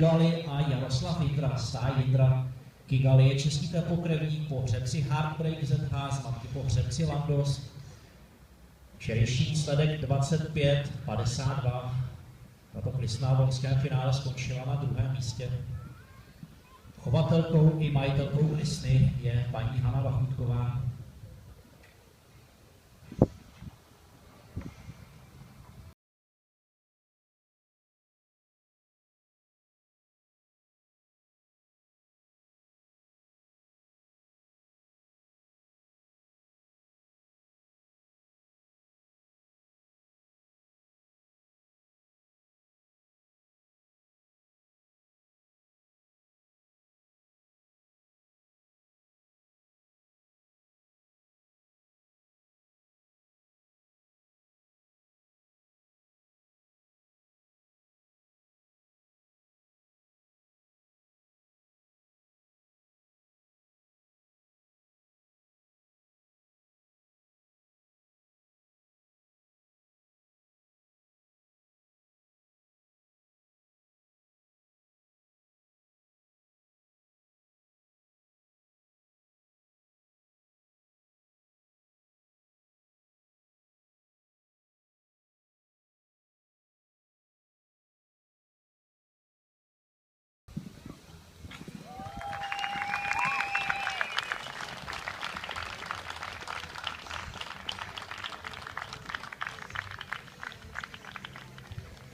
Kigali a Jaroslav Jindra. Stáj Jindra. Kigali je český tepokrevník po hřebci Heartbreak ZH z matky po hřebci Landos. Včerejší výsledek 25-52. Tato klisná v loňském finále skončila na druhém místě. Chovatelkou i majitelkou klisny je paní Hana Vachutková.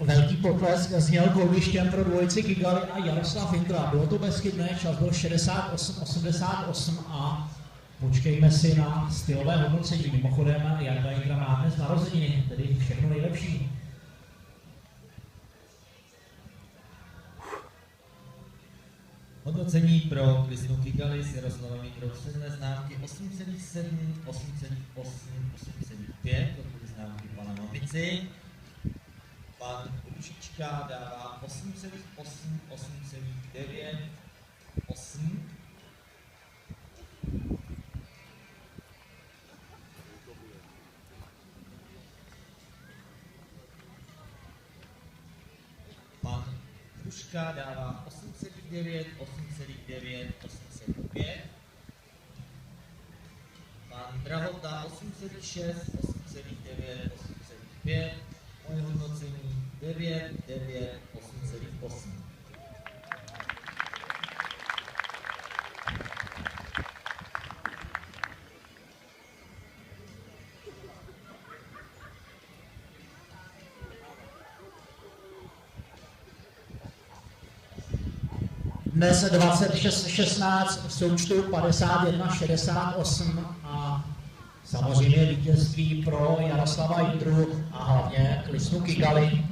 Velký potlesk zněl golištěm pro dvojici Kigali a Jaroslav Jindra. Bylo to bezchybné, čas byl 68-88 a počkejme si na stylové hodnocení. Mimochodem, Jarda Jindra má dnes narozeniny, tedy všechno nejlepší. Hodnocení pro klisnu Kigali s Jaroslavem Jindrou silné známky 8,7, 8,8, 8,5, to byly známky pana Mamici. Pan Ružička dává 8,8, 8,9, 8. Pan Ruška dává 8,9, 8,9, 8,5. Pan Drahota 8,6, 8,9, 8,5. Moje hodnocení 9, 9, 8,8. Dnes 26-16 v součtu 51-68 a samozřejmě vítězství pro Jaroslava Jindru a hlavně klisnu Kigali.